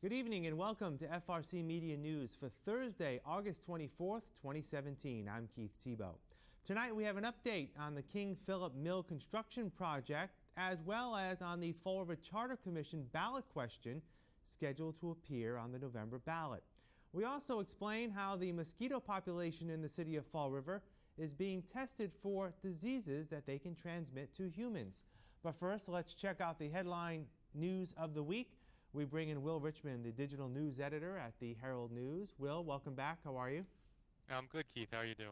Good evening and welcome to FRC Media News for Thursday, August 24th, 2017. I'm Keith Tebow. Tonight we have an update on the King Phillip Mill construction project as well as on the Fall River Charter Commission ballot question scheduled to appear on the November ballot. We also explain how the mosquito population in the city of Fall River is being tested for diseases that they can transmit to humans. But first, let's check out the headline news of the week. We bring in Will Richmond, the digital news editor at the Herald News. Will, welcome back. How are you? I'm good, Keith. How are you doing?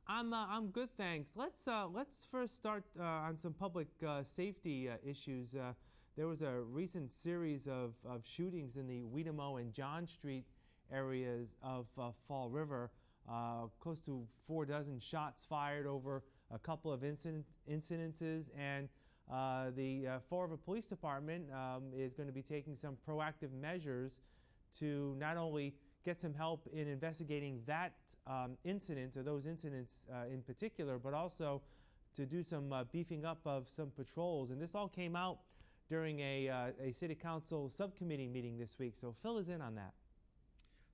I'm good, thanks. Let's first start on some public safety issues. There was a recent series of shootings in the Weedamo and John Street areas of Fall River. Close to 4 dozen shots fired over a couple of incidences, and the Fall River Police Department is going to be taking some proactive measures to not only get some help in investigating that incident or those incidents in particular, but also to do some beefing up of some patrols. And this all came out during a City Council subcommittee meeting this week. So fill us in on that.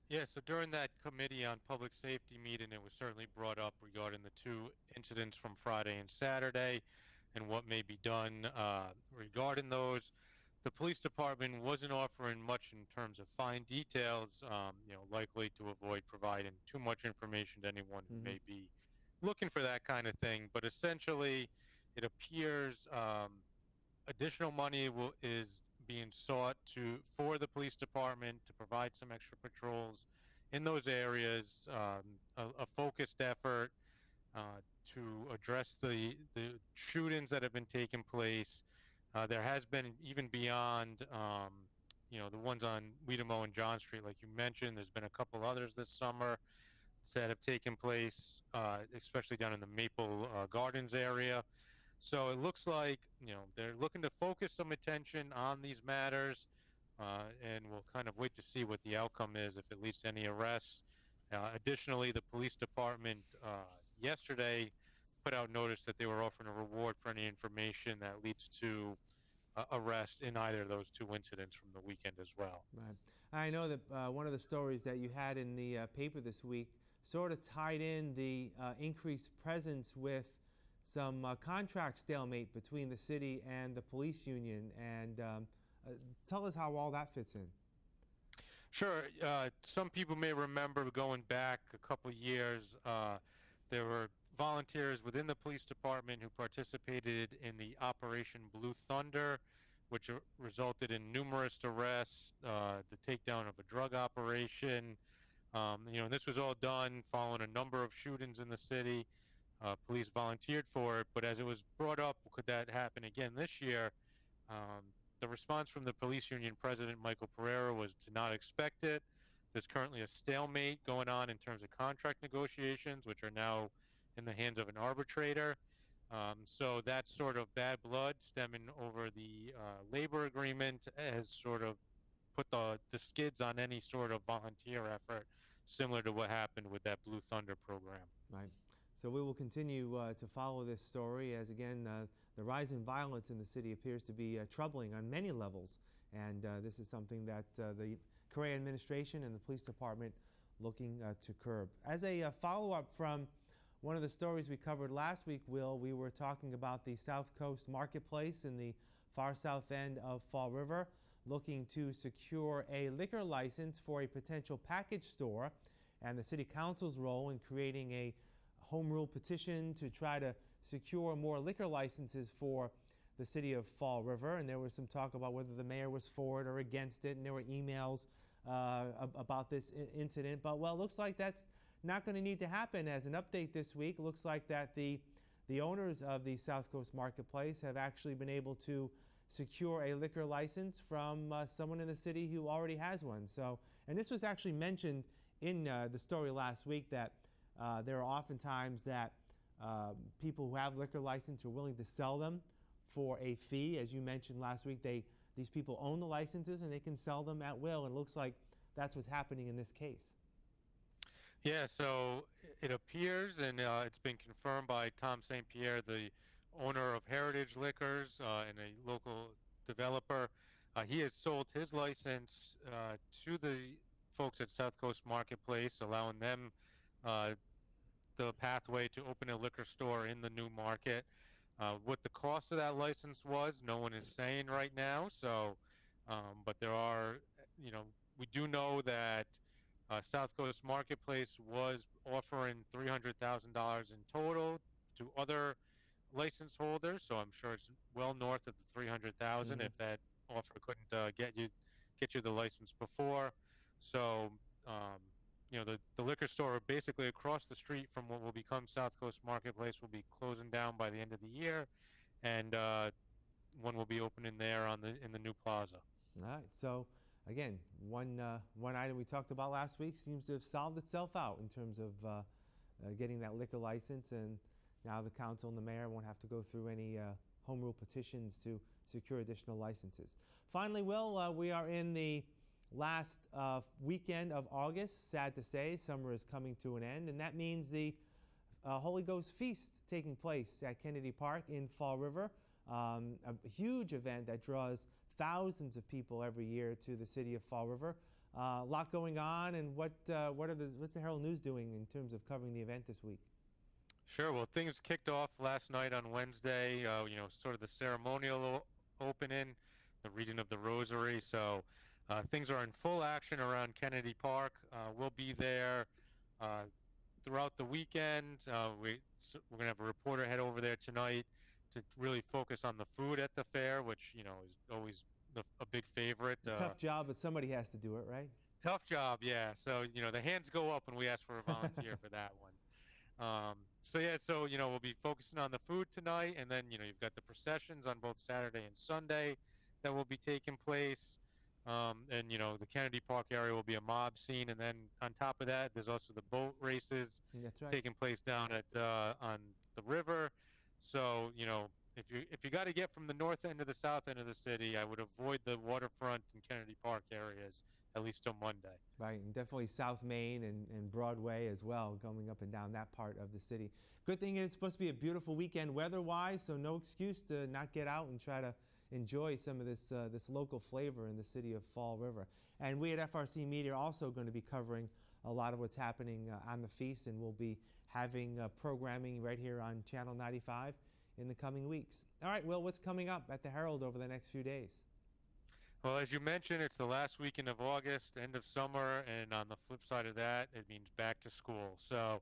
Yeah, so during that committee on public safety meeting, it was certainly brought up regarding the 2 incidents from Friday and Saturday and what may be done regarding those. The police department wasn't offering much in terms of fine details, likely to avoid providing too much information to anyone who may be looking for that kind of thing. But essentially, it appears additional money is being sought for the police department to provide some extra patrols in those areas, a focused effort to address the shootings that have been taking place. There has been, even beyond the ones on Weedamo and John Street, like you mentioned, there's been a couple others this summer that have taken place, especially down in the Maple Gardens area. So it looks like they're looking to focus some attention on these matters, and we'll kind of wait to see what the outcome is, if it leads to any arrests. Additionally, the police department yesterday put out notice that they were offering a reward for any information that leads to arrest in either of those 2 incidents from the weekend as well. Right. I know that one of the stories that you had in the paper this week sort of tied in the increased presence with some contract stalemate between the city and the police union, and tell us how all that fits in. Sure. Some people may remember going back a couple of years, there were volunteers within the police department who participated in the Operation Blue Thunder, which resulted in numerous arrests, the takedown of a drug operation. This was all done following a number of shootings in the city. Police volunteered for it, but as it was brought up, could that happen again this year? The response from the police union president, Michael Pereira, was to not expect it. There's currently a stalemate going on in terms of contract negotiations, which are now in the hands of an arbitrator. So that sort of bad blood stemming over the labor agreement has sort of put the skids on any sort of volunteer effort, similar to what happened with that Blue Thunder program. Right. So we will continue to follow this story as, again, the rise in violence in the city appears to be troubling on many levels. And this is something that the Correa administration and the police department looking to curb. As a follow-up from one of the stories we covered last week, Will, we were talking about the South Coast Marketplace in the far south end of Fall River, looking to secure a liquor license for a potential package store, and the City Council's role in creating a home rule petition to try to secure more liquor licenses for the city of Fall River. And there was some talk about whether the mayor was for it or against it, and there were emails about this incident. But, well, it looks like that's not going to need to happen. As an update this week, it looks like that the owners of the South Coast Marketplace have actually been able to secure a liquor license from someone in the city who already has one. So, and this was actually mentioned in the story last week, that there are often times that people who have liquor license are willing to sell them for a fee. As you mentioned last week, these people own the licenses and they can sell them at will. And it looks like that's what's happening in this case. Yeah, so it appears, and it's been confirmed by Tom St. Pierre, the owner of Heritage Liquors and a local developer. He has sold his license to the folks at South Coast Marketplace, allowing them uh, the pathway to open a liquor store in the new market. What the cost of that license was, no one is saying right now. So, but there are, you know, we do know that South Coast Marketplace was offering $300,000 in total to other license holders. So I'm sure it's well north of the 300,000 if that offer couldn't get you the license before. So, um, you know, the liquor store basically across the street from what will become South Coast Marketplace will be closing down by the end of the year, and one will be opening there in the new plaza. All right. So again, one item we talked about last week seems to have solved itself out in terms of getting that liquor license, and now the council and the mayor won't have to go through any home rule petitions to secure additional licenses. Finally, Will, we are in the last weekend of August. Sad to say, summer is coming to an end, and that means the Holy Ghost Feast taking place at Kennedy Park in Fall River. A huge event that draws thousands of people every year to the city of Fall River. A lot going on, and what's the Herald News doing in terms of covering the event this week? Sure. Well, things kicked off last night on Wednesday. You know, sort of the ceremonial opening, the reading of the Rosary. So things are in full action around Kennedy Park. We'll be there throughout the weekend. We're going to have a reporter head over there tonight to really focus on the food at the fair, which, you know, is always a big favorite. Tough job, but somebody has to do it, right? Tough job, yeah. So, you know, the hands go up when we ask for a volunteer for that one. So, yeah, so, you know, we'll be focusing on the food tonight, and then, you know, you've got the processions on both Saturday and Sunday that will be taking place. And, you know, the Kennedy Park area will be a mob scene. And then on top of that, there's also the boat races taking place down at on the river. So, you know, if you got to get from the north end to the south end of the city, I would avoid the waterfront and Kennedy Park areas, at least till Monday. Right, and definitely South Main and Broadway as well, going up and down that part of the city. Good thing is it's supposed to be a beautiful weekend weather-wise, so no excuse to not get out and try to enjoy some of this local flavor in the city of Fall River. And we at FRC Media are also going to be covering a lot of what's happening on the feast, and we'll be having programming right here on Channel 95 in the coming weeks. All right, Will, what's coming up at the Herald over the next few days? Well, as you mentioned, it's the last weekend of August, end of summer, and on the flip side of that, it means back to school. So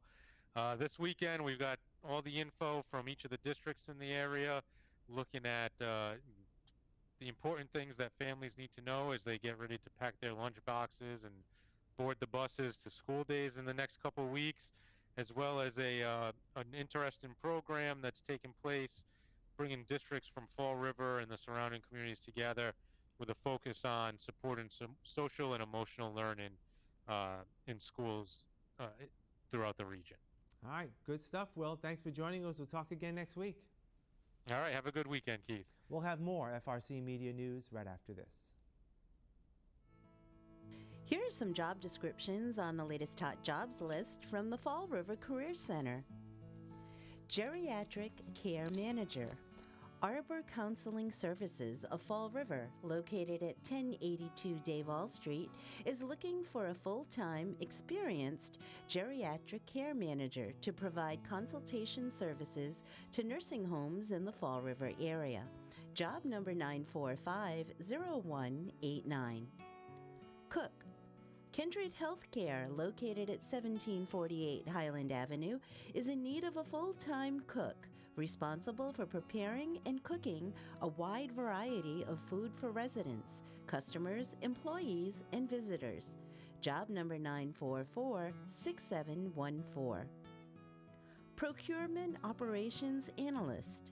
this weekend, we've got all the info from each of the districts in the area, looking at the important things that families need to know as they get ready to pack their lunch boxes and board the buses to school days in the next couple of weeks, as well as an interesting program that's taking place, bringing districts from Fall River and the surrounding communities together with a focus on supporting some social and emotional learning in schools throughout the region. All right, good stuff, Will. Thanks for joining us. We'll talk again next week. All right, have a good weekend, Keith. We'll have more FRC Media News right after this. Here are some job descriptions on the latest hot jobs list from the Fall River Career Center. Geriatric Care Manager. Arbor Counseling Services of Fall River, located at 1082 Davall Street, is looking for a full-time, experienced geriatric care manager to provide consultation services to nursing homes in the Fall River area. Job number 945-0189. Cook. Kindred Healthcare, located at 1748 Highland Avenue, is in need of a full-time cook responsible for preparing and cooking a wide variety of food for residents, customers, employees, and visitors. Job number 944-6714. Procurement Operations Analyst.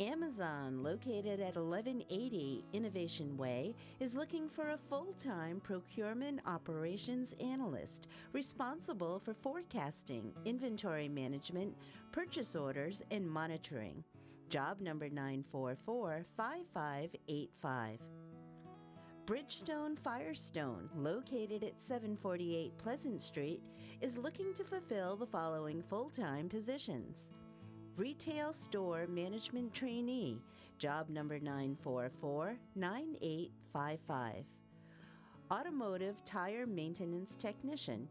Amazon, located at 1180 Innovation Way, is looking for a full-time procurement operations analyst responsible for forecasting, inventory management, purchase orders, and monitoring. Job number 944-5585. Bridgestone Firestone, located at 748 Pleasant Street, is looking to fulfill the following full-time positions. Retail Store Management Trainee, job number 944-9855. Automotive Tire Maintenance Technician,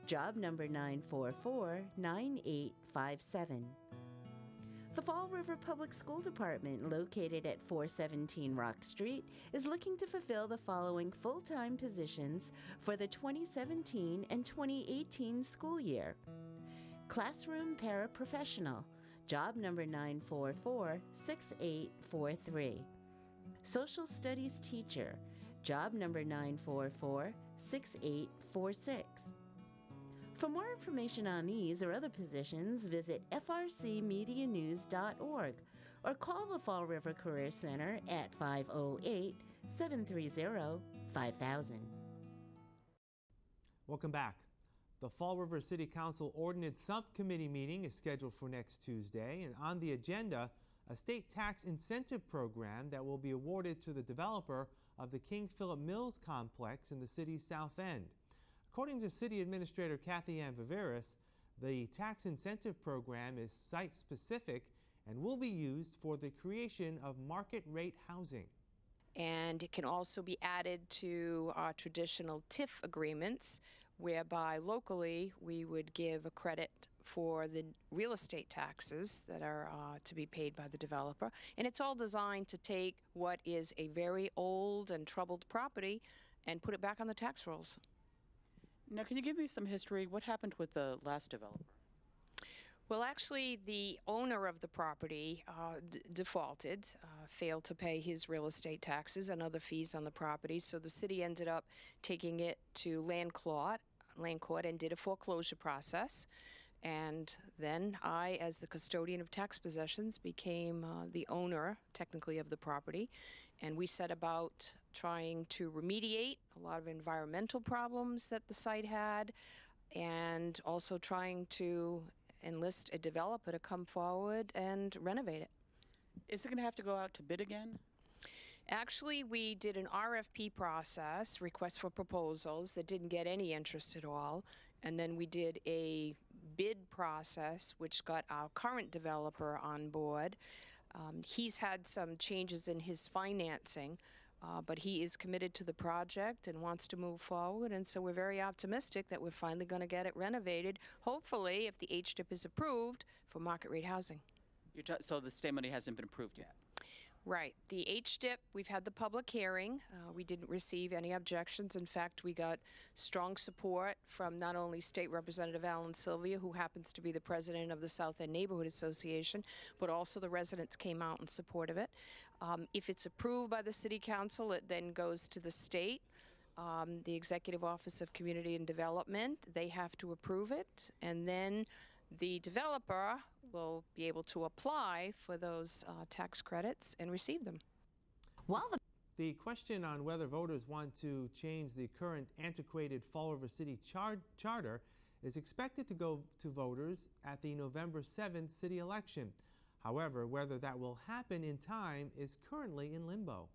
job number 944-9857. The Fall River Public School Department, located at 417 Rock Street, is looking to fulfill the following full-time positions for the 2017 and 2018 school year. Classroom Paraprofessional, job number 944-6843. Social Studies Teacher, job number 944-6846. For more information on these or other positions, visit FRCmedianews.org or call the Fall River Career Center at 508-730-5000. Welcome back. The Fall River City Council Ordinance Subcommittee meeting is scheduled for next Tuesday, and on the agenda, a state tax incentive program that will be awarded to the developer of the King Phillip Mills complex in the city's south end. According to City Administrator Kathy Ann Viveris, the tax incentive program is site-specific and will be used for the creation of market-rate housing. And it can also be added to our traditional TIF agreements, whereby locally we would give a credit for the real estate taxes that are to be paid by the developer. And it's all designed to take what is a very old and troubled property and put it back on the tax rolls. Now, can you give me some history? What happened with the last developer? Well, actually, the owner of the property defaulted, failed to pay his real estate taxes and other fees on the property, so the city ended up taking it to land court and did a foreclosure process. And then I, as the custodian of tax possessions, became the owner, technically, of the property. And we set about trying to remediate a lot of environmental problems that the site had, and also trying to enlist a developer to come forward and renovate it. Is it going to have to go out to bid again? Actually, we did an RFP process, request for proposals, that didn't get any interest at all. And then we did a bid process, which got our current developer on board. He's had some changes in his financing, but he is committed to the project and wants to move forward, and so we're very optimistic that we're finally going to get it renovated, hopefully, if the HDIP is approved, for market rate housing. So the state money hasn't been approved yet? Right. The HDIP, we've had the public hearing. We didn't receive any objections. In fact, we got strong support from not only State Representative Alan Sylvia, who happens to be the president of the South End Neighborhood Association, but also the residents came out in support of it. If it's approved by the City Council, it then goes to the state, the Executive Office of Community and Development. They have to approve it, and then the developer will be able to apply for those tax credits and receive them. The question on whether voters want to change the current antiquated Fall River City charter is expected to go to voters at the November 7th city election. However, whether that will happen in time is currently in limbo.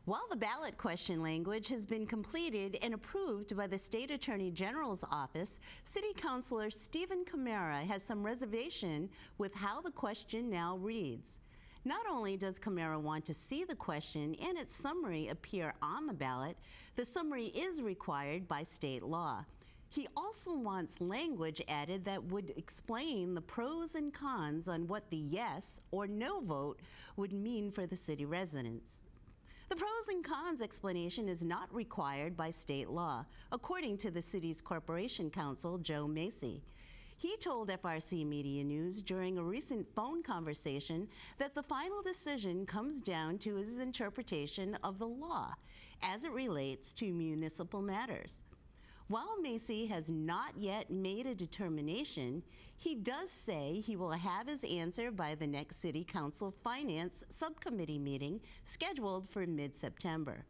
While the ballot question language has been completed and approved by the State Attorney General's office, City Councilor Stephen Camara has some reservation with how the question now reads. Not only does Camara want to see the question and its summary appear on the ballot, the summary is required by state law. He also wants language added that would explain the pros and cons on what the yes or no vote would mean for the city residents. The pros and cons explanation is not required by state law, according to the city's Corporation Counsel, Joe Macy. He told FRC Media News during a recent phone conversation that the final decision comes down to his interpretation of the law as it relates to municipal matters. While Macy has not yet made a determination, he does say he will have his answer by the next City Council Finance Subcommittee meeting scheduled for mid-September.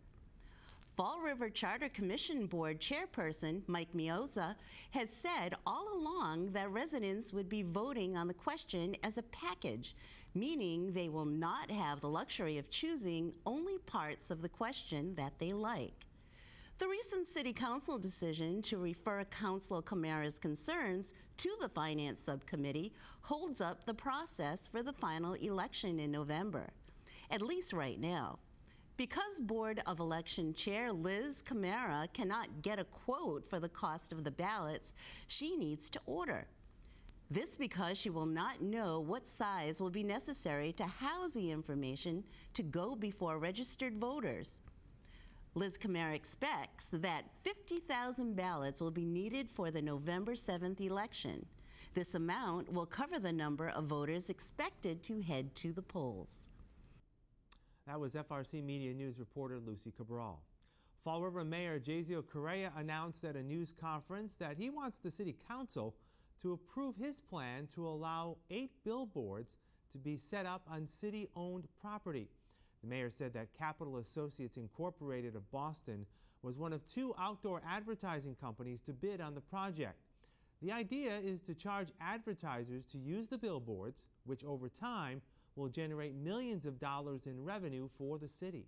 Fall River Charter Commission Board Chairperson Mike Mioza has said all along that residents would be voting on the question as a package, meaning they will not have the luxury of choosing only parts of the question that they like. The recent City Council decision to refer Councilor Camara's concerns to the Finance Subcommittee holds up the process for the final election in November. at least right now. Because Board of Election Chair Liz Camara cannot get a quote for the cost of the ballots, she needs to order. This because she will not know what size will be necessary to house the information to go before registered voters. Liz Camara expects that 50,000 ballots will be needed for the November 7th election. This amount will cover the number of voters expected to head to the polls. That was FRC Media News reporter Lucy Cabral. Fall River Mayor Jazio Correa announced at a news conference that he wants the City Council to approve his plan to allow 8 billboards to be set up on city-owned property. The mayor said that Capital Associates Incorporated of Boston was one of 2 outdoor advertising companies to bid on the project. The idea is to charge advertisers to use the billboards, which over time will generate millions of dollars in revenue for the city.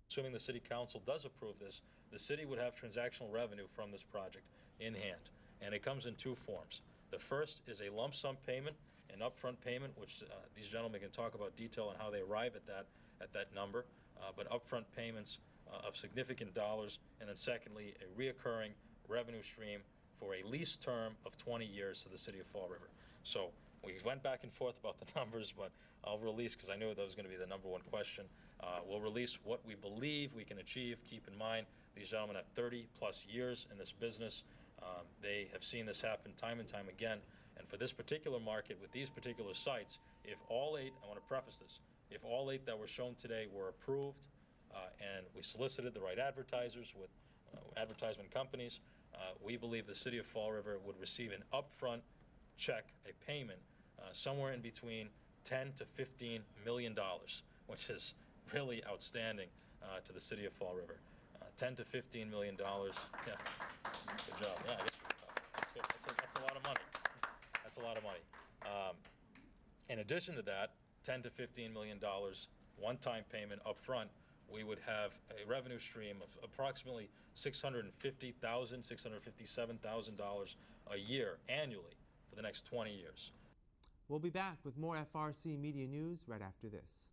Assuming the City Council does approve this, the city would have transactional revenue from this project in hand, and it comes in 2 forms. The first is a lump sum payment, an upfront payment, which these gentlemen can talk about detail on how they arrive at that number, but upfront payments of significant dollars, and then secondly, a reoccurring revenue stream for a lease term of 20 years to the city of Fall River. So we went back and forth about the numbers, but I'll release, because I knew that was going to be the #1 question. We'll release what we believe we can achieve. Keep in mind, these gentlemen have 30+ years in this business. They have seen this happen time and time again. And for this particular market, with these particular sites, if all 8, I want to preface this, if all 8 that were shown today were approved, and we solicited the right advertisers with advertisement companies, we believe the city of Fall River would receive an upfront check, a payment, somewhere in between $10 to $15 million, which is really outstanding to the city of Fall River. $10 to $15 million. Yeah, good job. Yeah, I guess that's a lot of money. That's a lot of money. In addition to that, $10 to $15 million one-time payment up front, we would have a revenue stream of approximately $650,000, $657,000 a year annually for the next 20 years. We'll be back with more FRC Media News right after this.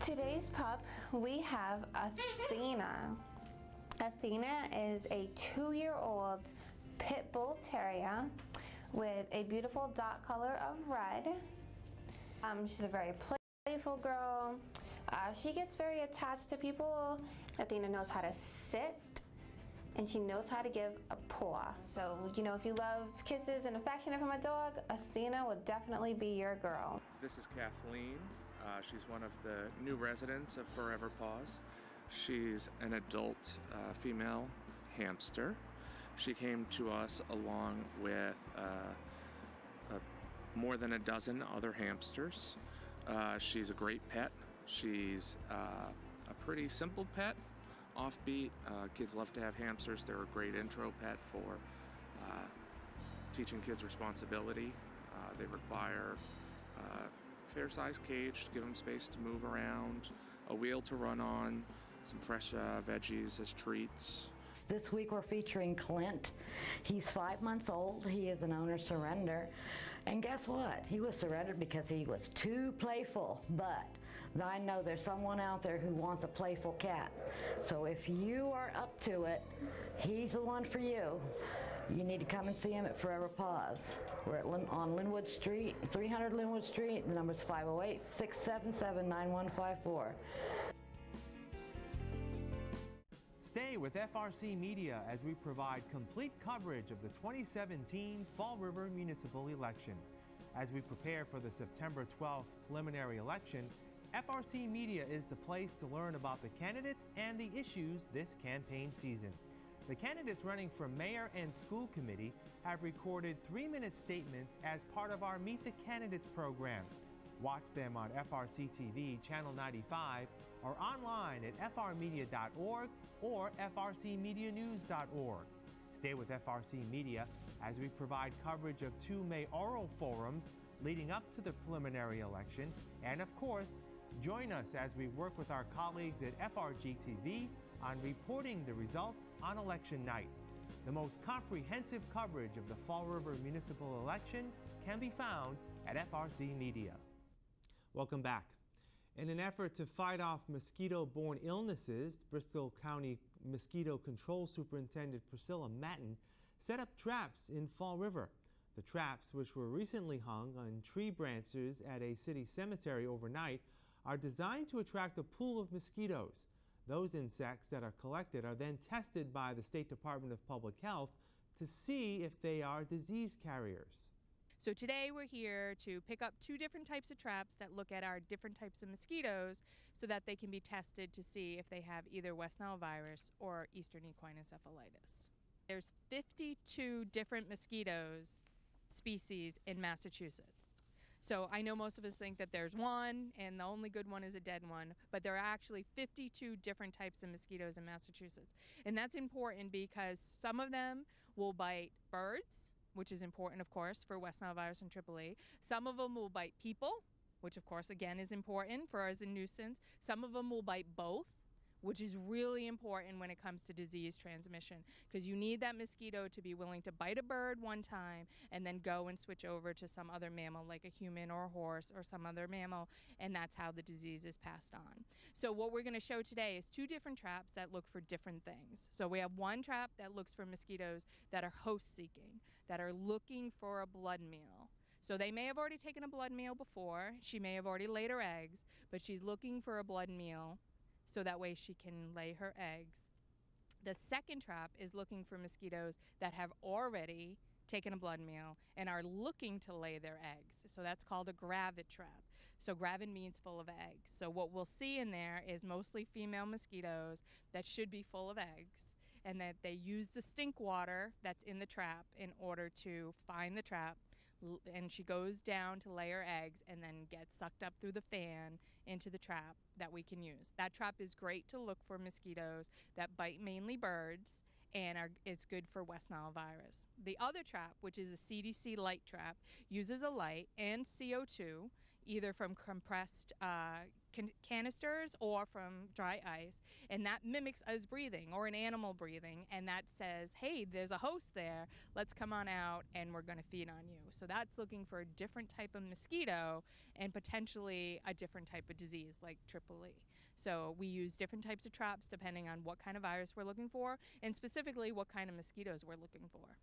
Today's pup, we have Athena. Athena is a 2-year-old pit bull terrier with a beautiful dot color of red. She's a very playful girl. She gets very attached to people. Athena knows how to sit, and she knows how to give a paw. So, you know, if you love kisses and affection from a dog, Athena will definitely be your girl. This is Kathleen. She's one of the new residents of Forever Paws. She's an adult female hamster. She came to us along with more than a dozen other hamsters. She's a great pet. She's a pretty simple pet, offbeat. Kids love to have hamsters. They're a great intro pet for teaching kids responsibility. They require fair-sized cage to give them space to move around, a wheel to run on, some fresh veggies as treats. This week we're featuring Clint. He's 5 months old. He is an owner surrender. And guess what? He was surrendered because he was too playful. But I know there's someone out there who wants a playful cat. So if you are up to it, he's the one for you. You need to come and see him at Forever Paws. We're on Linwood Street, 300 Linwood Street. The number's 508-677-9154. Stay with FRC Media as we provide complete coverage of the 2017 Fall River municipal election. As we prepare for the September 12th preliminary election, FRC Media is the place to learn about the candidates and the issues this campaign season. The candidates running for mayor and school committee have recorded 3-minute statements as part of our Meet the Candidates program. Watch them on FRC TV Channel 95 or online at frmedia.org or frcmedianews.org. Stay with FRC Media as we provide coverage of 2 mayoral forums leading up to the preliminary election, and of course, join us as we work with our colleagues at FRG TV on reporting the results on election night. The most comprehensive coverage of the Fall River municipal election can be found at FRC Media. Welcome back. In an effort to fight off mosquito-borne illnesses, Bristol County Mosquito Control Superintendent Priscilla Matten set up traps in Fall River. The traps, which were recently hung on tree branches at a city cemetery overnight, are designed to attract a pool of mosquitoes. Those insects that are collected are then tested by the State Department of Public Health to see if they are disease carriers. So today we're here to pick up 2 different types of traps that look at our different types of mosquitoes so that they can be tested to see if they have either West Nile virus or Eastern equine encephalitis. There's 52 different mosquitoes species in Massachusetts. So I know most of us think that there's one and the only good one is a dead one, but there are actually 52 different types of mosquitoes in Massachusetts. And that's important because some of them will bite birds, which is important, of course, for West Nile virus and AAA. Some of them will bite people, which, of course, again, is important for as a nuisance. Some of them will bite both, which is really important when it comes to disease transmission, because you need that mosquito to be willing to bite a bird one time and then go and switch over to some other mammal like a human or a horse or some other mammal, and that's how the disease is passed on. So what we're going to show today is 2 different traps that look for different things. So we have one trap that looks for mosquitoes that are host seeking, that are looking for a blood meal. So they may have already taken a blood meal before, she may have already laid her eggs, but she's looking for a blood meal so that way she can lay her eggs. The second trap is looking for mosquitoes that have already taken a blood meal and are looking to lay their eggs. So that's called a gravid trap. So gravid means full of eggs. So what we'll see in there is mostly female mosquitoes that should be full of eggs, and that they use the stink water that's in the trap in order to find the trap, and she goes down to lay her eggs and then gets sucked up through the fan into the trap that we can use. That trap is great to look for mosquitoes that bite mainly birds and is good for West Nile virus. The other trap, which is a CDC light trap, uses a light and CO2, either from compressed canisters or from dry ice, and that mimics us breathing or an animal breathing, and that says, hey, there's a host there, let's come on out and we're going to feed on you. So that's looking for a different type of mosquito and potentially a different type of disease like AAA. So we use different types of traps depending on what kind of virus we're looking for and specifically what kind of mosquitoes we're looking for.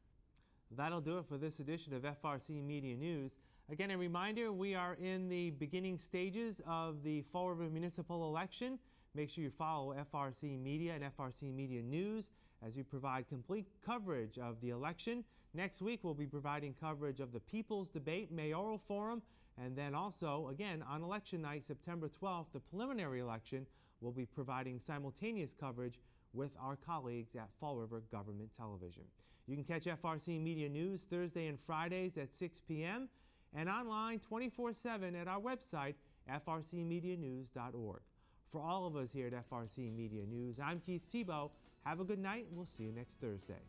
That'll do it for this edition of FRC Media News. Again, a reminder, we are in the beginning stages of the Fall River municipal election. Make sure you follow FRC Media and FRC Media News as we provide complete coverage of the election. Next week, we'll be providing coverage of the People's Debate Mayoral Forum, and then also, again, on election night, September 12th, the preliminary election, we'll be providing simultaneous coverage with our colleagues at Fall River Government Television. You can catch FRC Media News Thursday and Fridays at 6 p.m. and online 24/7 at our website, frcmedianews.org. For all of us here at FRC Media News, I'm Keith Tebow. Have a good night, and we'll see you next Thursday.